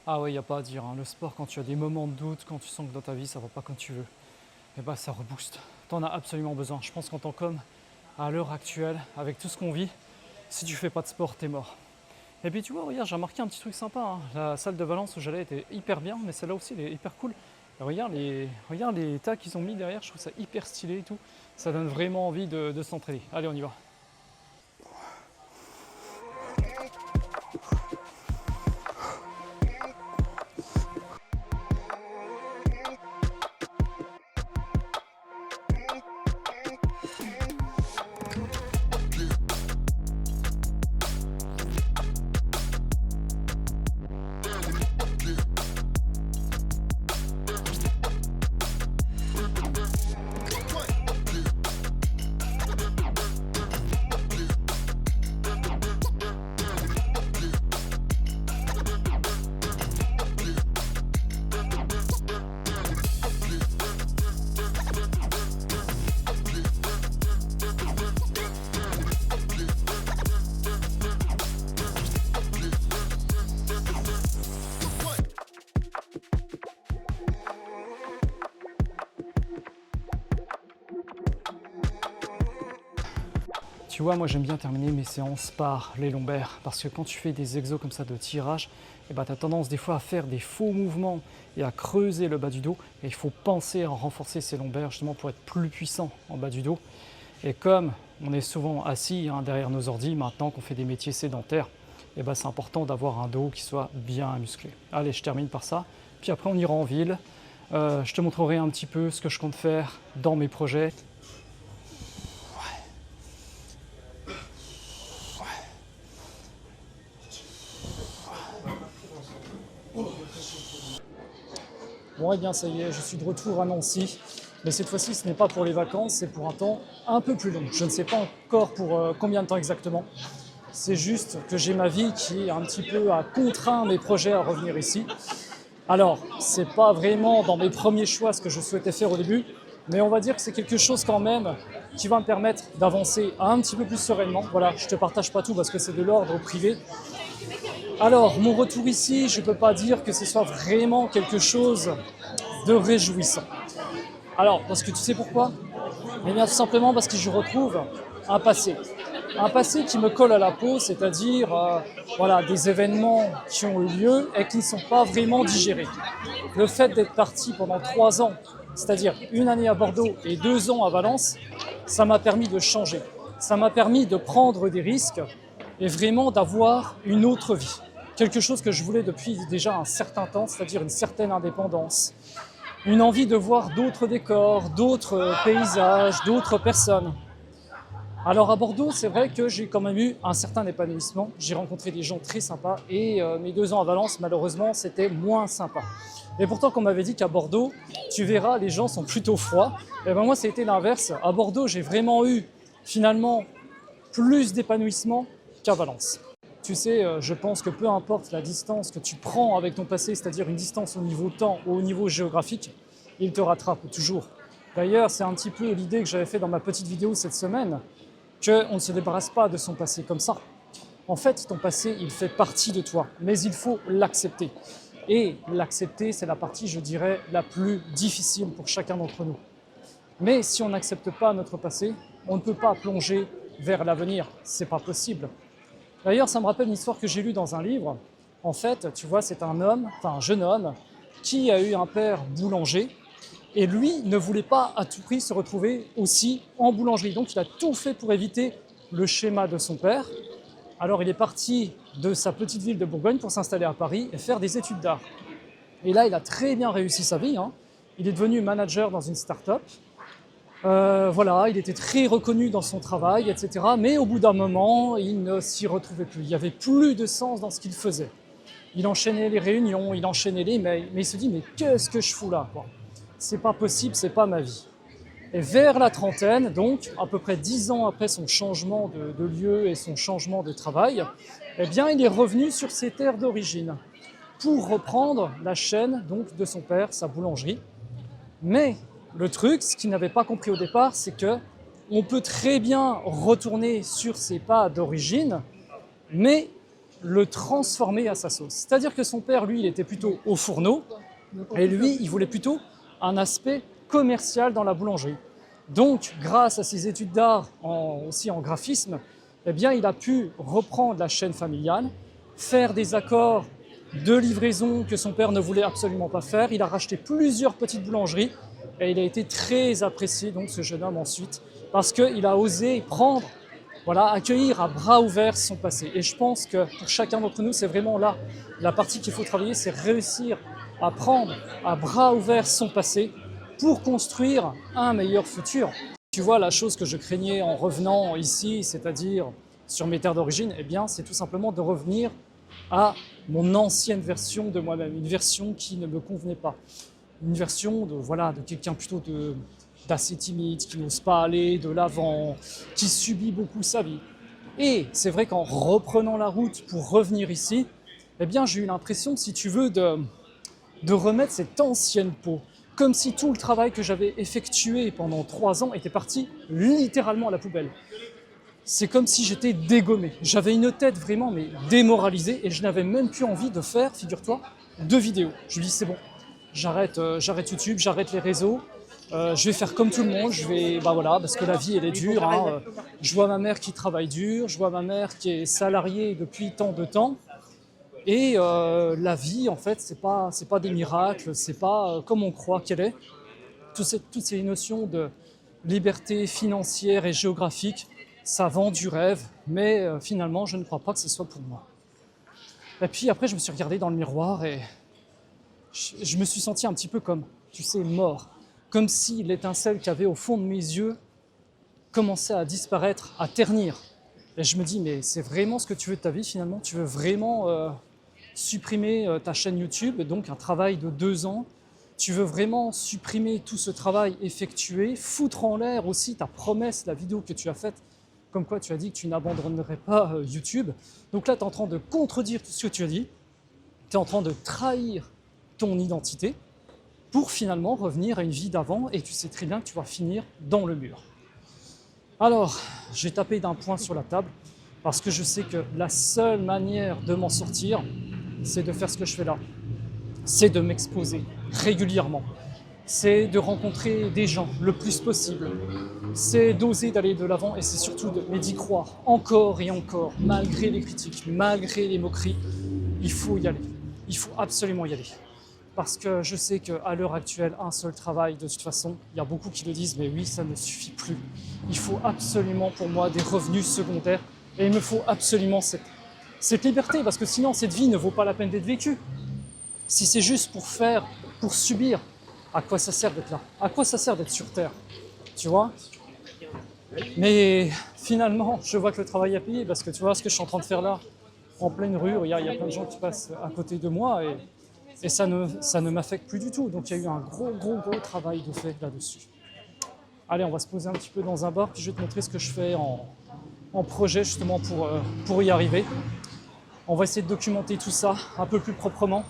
Ah ouais, il n'y a pas à dire, hein. Le sport, quand tu as des moments de doute, quand tu sens que dans ta vie ça va pas comme tu veux, et bah ça rebooste. T'en as absolument besoin. Je pense qu'en tant qu'homme, à l'heure actuelle, avec tout ce qu'on vit, si tu fais pas de sport, t'es mort. Et puis tu vois, regarde, j'ai remarqué un petit truc sympa, hein. La salle de Valence où j'allais était hyper bien, mais celle-là aussi elle est hyper cool. Et regarde les tas qu'ils ont mis derrière, je trouve ça hyper stylé et tout. Ça donne vraiment envie de s'entraîner. Allez, on y va. Tu vois, moi j'aime bien terminer mes séances par les lombaires, parce que quand tu fais des exos comme ça de tirage, tu as tendance des fois à faire des faux mouvements et à creuser le bas du dos. Et il faut penser à renforcer ses lombaires justement pour être plus puissant en bas du dos. Et comme on est souvent assis derrière nos ordis, maintenant qu'on fait des métiers sédentaires, c'est important d'avoir un dos qui soit bien musclé. Allez, je termine par ça. Puis après on ira en ville. Je te montrerai un petit peu ce que je compte faire dans mes projets. Bon, et bien ça y est, je suis de retour à Nancy. Mais cette fois-ci, ce n'est pas pour les vacances, c'est pour un temps un peu plus long. Je ne sais pas encore pour combien de temps exactement. C'est juste que j'ai ma vie qui un petit peu a contraint mes projets à revenir ici. Alors, c'est pas vraiment dans mes premiers choix ce que je souhaitais faire au début, mais on va dire que c'est quelque chose quand même qui va me permettre d'avancer un petit peu plus sereinement. Voilà, je te partage pas tout parce que c'est de l'ordre privé. Alors, mon retour ici, je ne peux pas dire que ce soit vraiment quelque chose de réjouissant. Alors, parce que tu sais pourquoi? Eh bien, tout simplement parce que je retrouve un passé. Un passé qui me colle à la peau, c'est-à-dire voilà, des événements qui ont eu lieu et qui ne sont pas vraiment digérés. Le fait d'être parti pendant 3 ans, c'est-à-dire 1 année à Bordeaux et 2 ans à Valence, ça m'a permis de changer. Ça m'a permis de prendre des risques et vraiment d'avoir une autre vie. Quelque chose que je voulais depuis déjà un certain temps, c'est-à-dire une certaine indépendance, une envie de voir d'autres décors, d'autres paysages, d'autres personnes. Alors à Bordeaux, c'est vrai que j'ai quand même eu un certain épanouissement. J'ai rencontré des gens très sympas et mes 2 ans à Valence, malheureusement, c'était moins sympa. Et pourtant, qu'on m'avait dit qu'à Bordeaux, tu verras, les gens sont plutôt froids. Et ben moi, c'était l'inverse. À Bordeaux, j'ai vraiment eu finalement plus d'épanouissement qu'à Valence. Tu sais, je pense que peu importe la distance que tu prends avec ton passé, c'est-à-dire une distance au niveau temps ou au niveau géographique, il te rattrape toujours. D'ailleurs, c'est un petit peu l'idée que j'avais fait dans ma petite vidéo cette semaine, qu'on ne se débarrasse pas de son passé comme ça. En fait, ton passé, il fait partie de toi, mais il faut l'accepter. Et l'accepter, c'est la partie, je dirais, la plus difficile pour chacun d'entre nous. Mais si on n'accepte pas notre passé, on ne peut pas plonger vers l'avenir. C'est pas possible. D'ailleurs, ça me rappelle une histoire que j'ai lue dans un livre. En fait, tu vois, c'est un jeune homme, qui a eu un père boulanger, et lui ne voulait pas à tout prix se retrouver aussi en boulangerie. Donc il a tout fait pour éviter le schéma de son père. Alors il est parti de sa petite ville de Bourgogne pour s'installer à Paris et faire des études d'art. Et là, il a très bien réussi sa vie. Il est devenu manager dans une start-up. Voilà, il était très reconnu dans son travail, etc. Mais au bout d'un moment, il ne s'y retrouvait plus. Il n'y avait plus de sens dans ce qu'il faisait. Il enchaînait les réunions, il enchaînait les mails, mais il se dit, mais qu'est-ce que je fous là, quoi? C'est pas possible, c'est pas ma vie. Et vers la trentaine, donc à peu près 10 ans après son changement de lieu et son changement de travail, eh bien, il est revenu sur ses terres d'origine pour reprendre la chaîne donc, de son père, sa boulangerie. Mais le truc, ce qu'il n'avait pas compris au départ, c'est que on peut très bien retourner sur ses pas d'origine, mais le transformer à sa sauce. C'est-à-dire que son père, lui, il était plutôt au fourneau, et lui, il voulait plutôt un aspect commercial dans la boulangerie. Donc, grâce à ses études d'art, aussi en graphisme, eh bien, il a pu reprendre la chaîne familiale, faire des accords de livraison que son père ne voulait absolument pas faire. Il a racheté plusieurs petites boulangeries et il a été très apprécié, donc, ce jeune homme ensuite, parce qu'il a osé prendre, voilà, accueillir à bras ouverts son passé. Et je pense que pour chacun d'entre nous, c'est vraiment là la partie qu'il faut travailler, c'est réussir à prendre à bras ouverts son passé pour construire un meilleur futur. Tu vois, la chose que je craignais en revenant ici, c'est-à-dire sur mes terres d'origine, eh bien, c'est tout simplement de revenir à mon ancienne version de moi-même, une version qui ne me convenait pas. Une version de, voilà, de quelqu'un plutôt d'assez timide, qui n'ose pas aller de l'avant, qui subit beaucoup sa vie. Et c'est vrai qu'en reprenant la route pour revenir ici, eh bien, j'ai eu l'impression, si tu veux, de remettre cette ancienne peau. Comme si tout le travail que j'avais effectué pendant 3 ans était parti littéralement à la poubelle. C'est comme si j'étais dégommé. J'avais une tête vraiment mais démoralisée et je n'avais même plus envie de faire, figure-toi, de vidéos. Je me dis c'est bon, j'arrête YouTube, j'arrête les réseaux, je vais faire comme tout le monde, je vais, bah voilà, parce que la vie elle est dure. Hein. Je vois ma mère qui travaille dur, je vois ma mère qui est salariée depuis tant de temps. Et la vie, en fait, c'est pas des miracles, c'est pas comme on croit qu'elle est. Toutes ces notions de liberté financière et géographique, ça vend du rêve, mais finalement, je ne crois pas que ce soit pour moi. Et puis après, je me suis regardé dans le miroir et je me suis senti un petit peu comme, tu sais, mort. Comme si l'étincelle qu'il y avait au fond de mes yeux commençait à disparaître, à ternir. Et je me dis, mais c'est vraiment ce que tu veux de ta vie finalement? Tu veux vraiment supprimer ta chaîne YouTube, donc un travail de 2 ans. Tu veux vraiment supprimer tout ce travail effectué, foutre en l'air aussi ta promesse, la vidéo que tu as faite, comme quoi tu as dit que tu n'abandonnerais pas YouTube. Donc là, tu es en train de contredire tout ce que tu as dit, tu es en train de trahir ton identité pour finalement revenir à une vie d'avant et tu sais très bien que tu vas finir dans le mur. Alors, j'ai tapé d'un poing sur la table parce que je sais que la seule manière de m'en sortir, c'est de faire ce que je fais là. C'est de m'exposer régulièrement. C'est de rencontrer des gens le plus possible. C'est d'oser d'aller de l'avant et c'est surtout d'y croire encore et encore, malgré les critiques, malgré les moqueries. Il faut y aller. Il faut absolument y aller. Parce que je sais qu'à l'heure actuelle, un seul travail, de toute façon, il y a beaucoup qui le disent, mais oui, ça ne suffit plus. Il faut absolument pour moi des revenus secondaires et il me faut absolument cette liberté, parce que sinon cette vie ne vaut pas la peine d'être vécue. Si c'est juste pour subir, à quoi ça sert d'être là? À quoi ça sert d'être sur Terre? Tu vois? Mais finalement, je vois que le travail a payé, parce que tu vois ce que je suis en train de faire là, en pleine rue, il y a plein de gens qui passent à côté de moi, et ça ne m'affecte plus du tout. Donc il y a eu un gros travail de fait là-dessus. Allez, on va se poser un petit peu dans un bar, puis je vais te montrer ce que je fais en projet justement pour y arriver. On va essayer de documenter tout ça un peu plus proprement,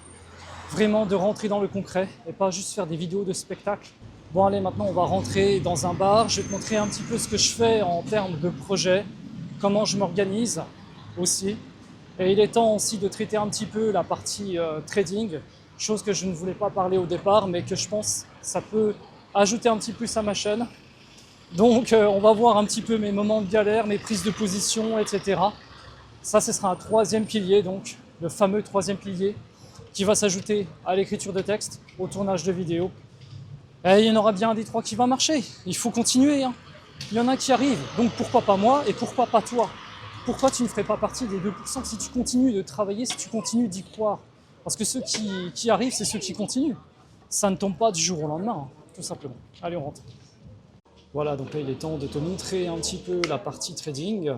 vraiment de rentrer dans le concret et pas juste faire des vidéos de spectacle. Bon allez, maintenant on va rentrer dans un bar, je vais te montrer un petit peu ce que je fais en termes de projet, comment je m'organise aussi. Et il est temps aussi de traiter un petit peu la partie trading, chose que je ne voulais pas parler au départ, mais que je pense ça peut ajouter un petit plus à ma chaîne. Donc on va voir un petit peu mes moments de galère, mes prises de position, etc. Ça, ce sera un 3e pilier, donc le fameux 3e pilier qui va s'ajouter à l'écriture de texte, au tournage de vidéos. Et il y en aura bien un des 3 qui va marcher. Il faut continuer. Hein. Il y en a qui arrivent. Donc pourquoi pas moi et pourquoi pas toi? Pourquoi tu ne ferais pas partie des 2% si tu continues de travailler, si tu continues d'y croire? Parce que ceux qui arrivent, c'est ceux qui continuent. Ça ne tombe pas du jour au lendemain, hein, tout simplement. Allez, on rentre. Voilà, donc là, il est temps de te montrer un petit peu la partie trading.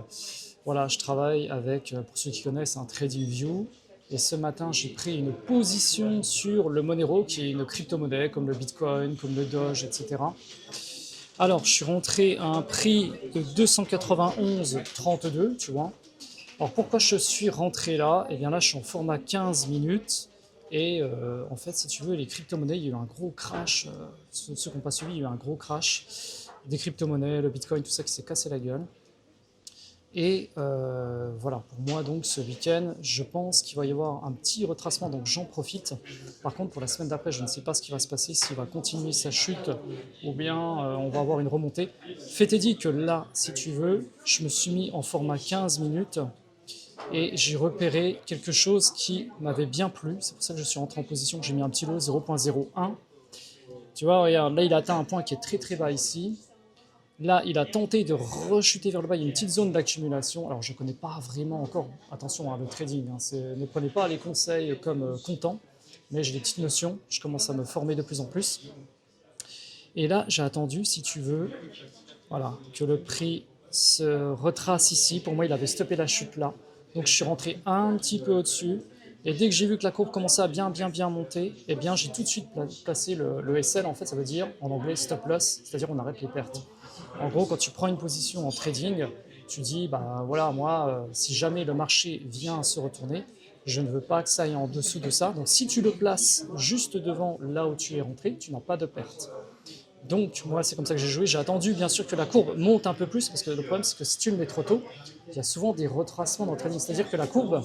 Voilà, je travaille avec, pour ceux qui connaissent, un TradingView. Et ce matin, j'ai pris une position sur le Monero, qui est une crypto-monnaie, comme le Bitcoin, comme le Doge, etc. Alors, je suis rentré à un prix de 291,32, tu vois. Alors, pourquoi je suis rentré là? Eh bien là, je suis en format 15 minutes. Et en fait, si tu veux, les crypto-monnaies, il y a eu un gros crash. Ceux qui n'ont pas suivi, il y a eu un gros crash des crypto-monnaies, le Bitcoin, tout ça qui s'est cassé la gueule. Et voilà, pour moi donc ce week-end, je pense qu'il va y avoir un petit retracement, donc j'en profite. Par contre, pour la semaine d'après, je ne sais pas ce qui va se passer, s'il va continuer sa chute ou bien on va avoir une remontée. Fait est dit que là, si tu veux, je me suis mis en format 15 minutes et j'ai repéré quelque chose qui m'avait bien plu. C'est pour ça que je suis rentré en position, que j'ai mis un petit lot 0.01. Tu vois, regarde, là il a atteint un point qui est très très bas ici. Là, il a tenté de rechuter vers le bas. Il y a une petite zone d'accumulation. Alors, je ne connais pas vraiment encore, attention, le trading. Ne prenez pas les conseils comme comptant, mais j'ai des petites notions. Je commence à me former de plus en plus. Et là, j'ai attendu, si tu veux, voilà, que le prix se retrace ici. Pour moi, il avait stoppé la chute là. Donc, je suis rentré un petit peu au-dessus. Et dès que j'ai vu que la courbe commençait à bien monter, eh bien, j'ai tout de suite placé le SL. En fait, ça veut dire, en anglais, stop loss, c'est-à-dire on arrête les pertes. En gros, quand tu prends une position en trading, tu dis, bah voilà, moi, si jamais le marché vient se retourner, je ne veux pas que ça aille en dessous de ça. Donc si tu le places juste devant là où tu es rentré, tu n'as pas de perte. Donc moi, c'est comme ça que j'ai joué. J'ai attendu bien sûr que la courbe monte un peu plus, parce que le problème, c'est que si tu le mets trop tôt, il y a souvent des retracements dans le trading. C'est-à-dire que la courbe,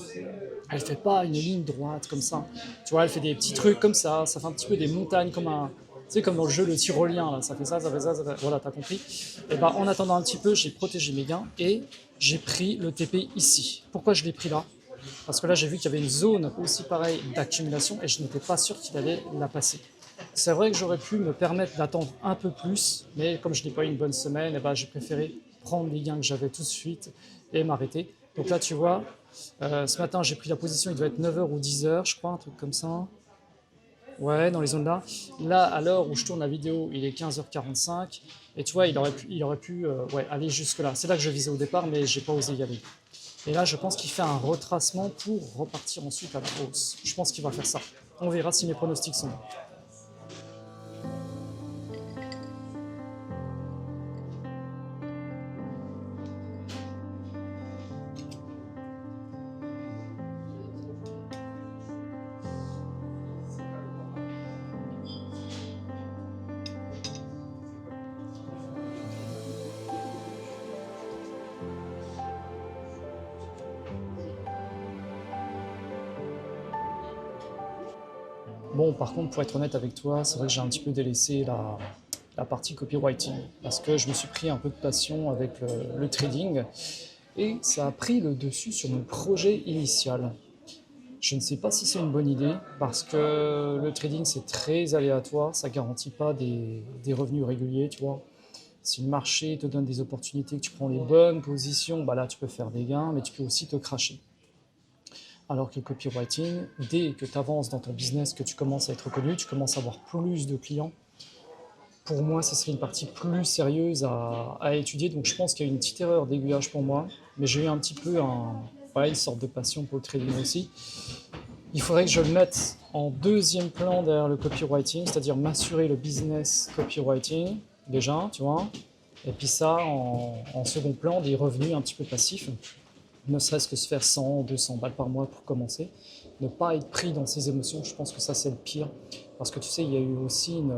elle ne fait pas une ligne droite comme ça. Tu vois, elle fait des petits trucs comme ça fait un petit peu des montagnes comme un... Tu sais, comme dans le jeu le tyrolien, là, ça fait ça, ça fait ça, ça fait... Voilà, t'as compris. Et bah, en attendant un petit peu, j'ai protégé mes gains et j'ai pris le TP ici. Pourquoi je l'ai pris là? Parce que là, j'ai vu qu'il y avait une zone aussi pareille d'accumulation et je n'étais pas sûr qu'il allait la passer. C'est vrai que j'aurais pu me permettre d'attendre un peu plus, mais comme je n'ai pas eu une bonne semaine, et ben, j'ai préféré prendre les gains que j'avais tout de suite et m'arrêter. Donc là, tu vois, ce matin, j'ai pris la position, il devait être 9h ou 10h, je crois, un truc comme ça. Ouais, dans les zones là. Là, à l'heure où je tourne la vidéo, il est 15h45. Et tu vois, il aurait pu ouais, aller jusque-là. C'est là que je visais au départ, mais j'ai pas osé y aller. Et là, je pense qu'il fait un retracement pour repartir ensuite à la hausse. Je pense qu'il va faire ça. On verra si mes pronostics sont bons. Bon, par contre, pour être honnête avec toi, c'est vrai que j'ai un petit peu délaissé la partie copywriting parce que je me suis pris un peu de passion avec le trading et ça a pris le dessus sur mon projet initial. Je ne sais pas si c'est une bonne idée parce que le trading c'est très aléatoire, ça ne garantit pas des revenus réguliers, tu vois. Si le marché te donne des opportunités, que tu prends les bonnes positions, bah là tu peux faire des gains, mais tu peux aussi te cracher. Alors que le copywriting, dès que tu avances dans ton business, que tu commences à être reconnu, tu commences à avoir plus de clients, pour moi, ce serait une partie plus sérieuse à étudier. Donc je pense qu'il y a une petite erreur d'aiguillage pour moi, mais j'ai eu un petit peu voilà, une sorte de passion pour le trading aussi. Il faudrait que je le mette en deuxième plan derrière le copywriting, c'est-à-dire m'assurer le business copywriting, déjà, tu vois, et puis ça, en second plan, des revenus un petit peu passifs, ne serait-ce que se faire 100, 200 balles par mois pour commencer. Ne pas être pris dans ses émotions, je pense que ça c'est le pire. Parce que tu sais, il y a eu aussi une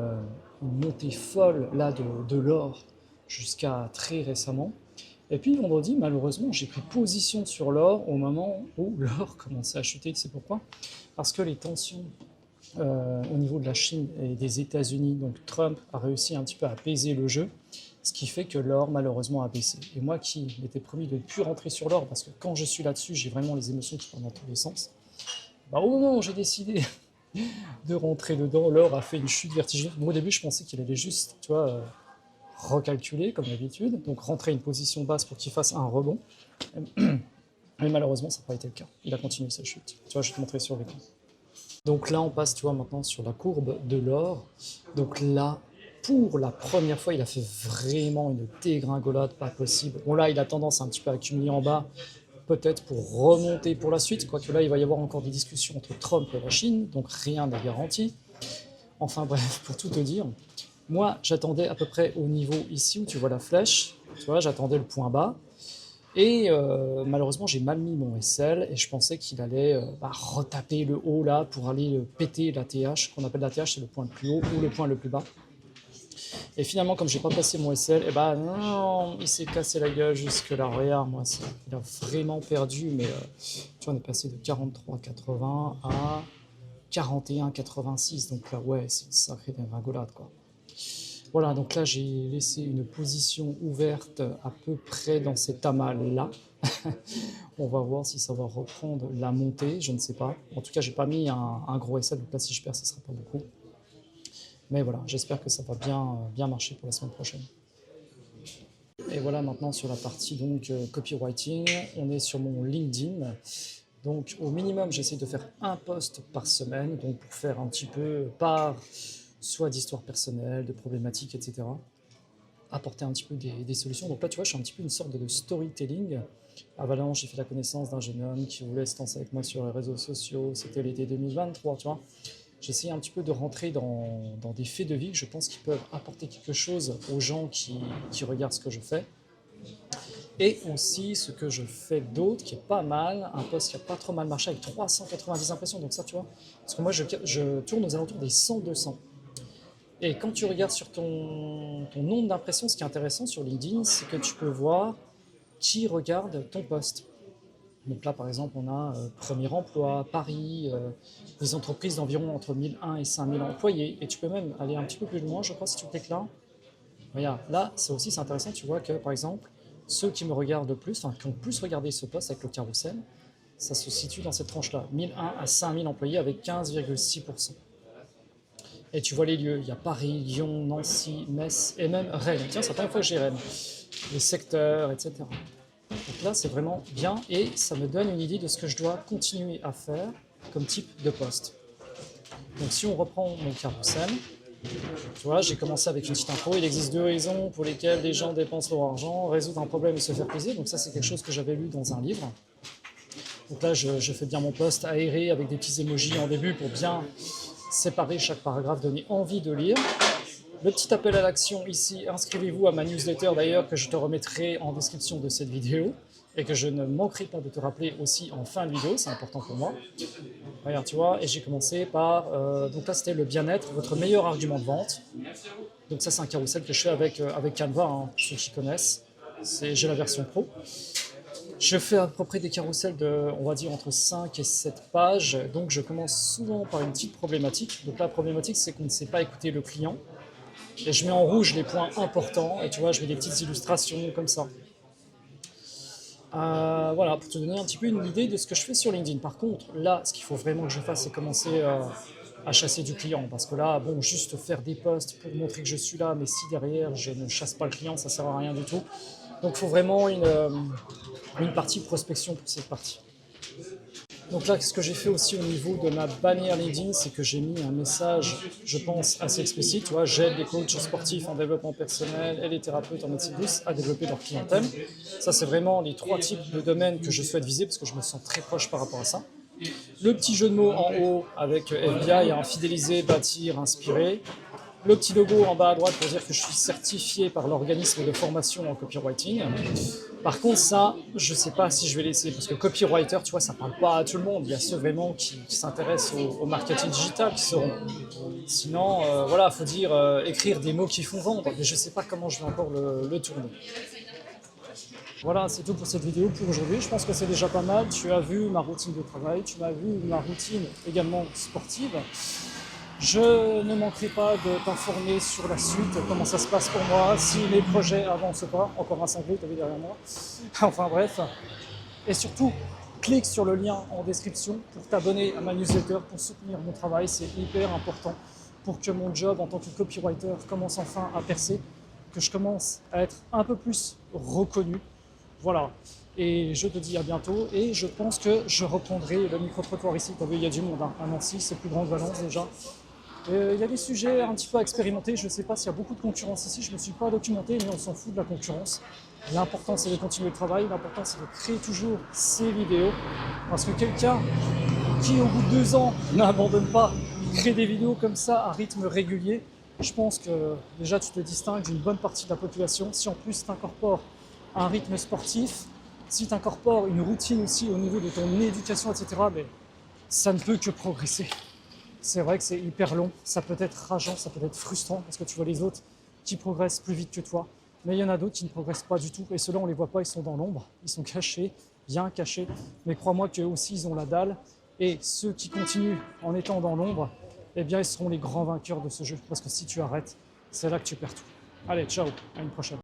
montée folle là de l'or jusqu'à très récemment. Et puis vendredi, malheureusement, j'ai pris position sur l'or au moment où l'or commençait à chuter. Tu sais pourquoi? Parce que les tensions au niveau de la Chine et des États-Unis, donc Trump a réussi un petit peu à apaiser le jeu, ce qui fait que l'or malheureusement a baissé. Et moi qui m'étais promis de ne plus rentrer sur l'or, parce que quand je suis là-dessus, j'ai vraiment les émotions qui partent dans tous les sens, bah, au moment où j'ai décidé de rentrer dedans, l'or a fait une chute vertigineuse. Moi au début je pensais qu'il allait juste, tu vois, recalculer comme d'habitude, donc rentrer une position basse pour qu'il fasse un rebond. Mais malheureusement ça n'a pas été le cas. Il a continué sa chute. Tu vois, je vais te montrer sur l'écran. Donc là, on passe, tu vois, maintenant sur la courbe de l'or. Donc là, pour la première fois, il a fait vraiment une dégringolade pas possible. Bon là, il a tendance à un petit peu accumuler en bas, peut-être pour remonter pour la suite, quoique là, il va y avoir encore des discussions entre Trump et la Chine, donc rien n'est garanti. Enfin bref, pour tout te dire, moi, j'attendais à peu près au niveau ici où tu vois la flèche, tu vois, j'attendais le point bas, et malheureusement, j'ai mal mis mon SL et je pensais qu'il allait retaper le haut là pour aller péter la TH, qu'on appelle la TH, c'est le point le plus haut ou le point le plus bas. Et finalement, comme j'ai pas passé mon SL, et ben non, il s'est cassé la gueule jusque là. Regarde, moi, il a vraiment perdu, mais tu vois, on est passé de 43,80 à 41,86. Donc là, ouais, c'est une sacrée dégringolade, quoi. Voilà, donc là, j'ai laissé une position ouverte à peu près dans cet amas-là. On va voir si ça va reprendre la montée, je ne sais pas. En tout cas, j'ai pas mis un gros SL, donc là, si je perds, ce sera pas beaucoup. Mais voilà, j'espère que ça va bien marcher pour la semaine prochaine. Et voilà maintenant sur la partie donc copywriting, on est sur mon LinkedIn. Donc au minimum, j'essaie de faire un post par semaine, donc pour faire un petit peu part soit d'histoire personnelle, de problématiques, etc. Apporter un petit peu des solutions. Donc là, tu vois, je suis un petit peu une sorte de storytelling. À Valence, j'ai fait la connaissance d'un jeune homme qui voulait se lancer avec moi sur les réseaux sociaux. C'était l'été 2023, tu vois. J'essaie un petit peu de rentrer dans des faits de vie que je pense qu'ils peuvent apporter quelque chose aux gens qui regardent ce que je fais. Et aussi ce que je fais d'autre qui est pas mal, un post qui a pas trop mal marché avec 390 impressions. Donc ça, tu vois, parce que moi, je tourne aux alentours des 100-200. Et quand tu regardes sur ton nombre d'impressions, ce qui est intéressant sur LinkedIn, c'est que tu peux voir qui regarde ton post. Donc là, par exemple, on a Premier Emploi, Paris, des entreprises d'environ entre 1001 et 5000 employés. Et tu peux même aller un petit peu plus loin, je crois, si tu cliques là. Regarde, là, ça aussi, c'est intéressant. Tu vois que, par exemple, ceux qui me regardent le plus, enfin, qui ont plus regardé ce post avec le carrousel, ça se situe dans cette tranche-là, 1001 à 5000 employés avec 15,6%. Et tu vois les lieux, il y a Paris, Lyon, Nancy, Metz et même Rennes. Tiens, c'est la première fois que j'ai Rennes. Les secteurs, etc. Donc là, c'est vraiment bien et ça me donne une idée de ce que je dois continuer à faire comme type de poste. Donc si on reprend mon carrousel, tu vois, j'ai commencé avec une petite intro. Il existe 2 raisons pour lesquelles les gens dépensent leur argent, résoudre un problème et se faire plaisir. Donc ça, c'est quelque chose que j'avais lu dans un livre. Donc là, je fais bien mon post aéré avec des petits emojis en début pour bien séparer chaque paragraphe, donner envie de lire. Le petit appel à l'action ici, inscrivez-vous à ma newsletter d'ailleurs que je te remettrai en description de cette vidéo et que je ne manquerai pas de te rappeler aussi en fin de vidéo, c'est important pour moi. Regarde, tu vois, et j'ai commencé par, donc là c'était le bien-être, votre meilleur argument de vente. Donc ça c'est un carrousel que je fais avec Canva, hein, ceux qui connaissent, j'ai la version pro. Je fais à peu près des carousels de, on va dire, entre 5 et 7 pages. Donc je commence souvent par une petite problématique. Donc la problématique, c'est qu'on ne sait pas écouter le client. Et je mets en rouge les points importants. Et tu vois, je mets des petites illustrations comme ça. Voilà, pour te donner un petit peu une idée de ce que je fais sur LinkedIn. Par contre, là, ce qu'il faut vraiment que je fasse, c'est commencer à chasser du client. Parce que là, bon, juste faire des posts pour montrer que je suis là, mais si derrière, je ne chasse pas le client, ça ne sert à rien du tout. Donc il faut vraiment une partie prospection pour cette partie. Donc là, ce que j'ai fait aussi au niveau de ma bannière LinkedIn, c'est que j'ai mis un message, je pense, assez explicite. Tu vois, j'aide les coachs sportifs en développement personnel et les thérapeutes en médecine douce à développer leur clientèle. Ça, c'est vraiment les 3 types de domaines que je souhaite viser parce que je me sens très proche par rapport à ça. Le petit jeu de mots en haut avec FBI, fidéliser, bâtir, inspirer. Le petit logo en bas à droite pour dire que je suis certifié par l'organisme de formation en copywriting. Par contre, ça, je ne sais pas si je vais laisser, parce que copywriter, tu vois, ça ne parle pas à tout le monde. Il y a ceux vraiment qui s'intéressent au marketing digital qui seront. Sinon, voilà, il faut dire écrire des mots qui font vendre, mais je ne sais pas comment je vais encore le tourner. Voilà, c'est tout pour cette vidéo pour aujourd'hui. Je pense que c'est déjà pas mal. Tu as vu ma routine de travail, tu as vu ma routine également sportive. Je ne manquerai pas de t'informer sur la suite, comment ça se passe pour moi, si mes projets avancent pas. Encore un cinglé, tu as vu derrière moi. Enfin bref. Et surtout, clique sur le lien en description pour t'abonner à ma newsletter, pour soutenir mon travail. C'est hyper important pour que mon job en tant que copywriter commence enfin à percer, que je commence à être un peu plus reconnu. Voilà. Et je te dis à bientôt. Et je pense que je reprendrai le micro-trottoir ici. Tu as vu, il y a du monde à Nancy, c'est plus grand que Valence déjà. Il y a des sujets un petit peu à expérimenter. Je ne sais pas s'il y a beaucoup de concurrence ici. Je ne me suis pas documenté, mais on s'en fout de la concurrence. L'important, c'est de continuer le travail. L'important, c'est de créer toujours ces vidéos. Parce que quelqu'un qui, au bout de 2 ans, n'abandonne pas, crée des vidéos comme ça à rythme régulier, je pense que déjà, tu te distingues d'une bonne partie de la population. Si en plus, tu incorpores un rythme sportif, si tu incorpores une routine aussi au niveau de ton éducation, etc., mais ça ne peut que progresser. C'est vrai que c'est hyper long, ça peut être rageant, ça peut être frustrant parce que tu vois les autres qui progressent plus vite que toi, mais il y en a d'autres qui ne progressent pas du tout, et ceux-là on les voit pas, ils sont dans l'ombre, ils sont cachés, bien cachés, mais crois-moi qu'eux aussi ils ont la dalle, et ceux qui continuent en étant dans l'ombre, eh bien ils seront les grands vainqueurs de ce jeu, parce que si tu arrêtes, c'est là que tu perds tout. Allez, ciao, à une prochaine.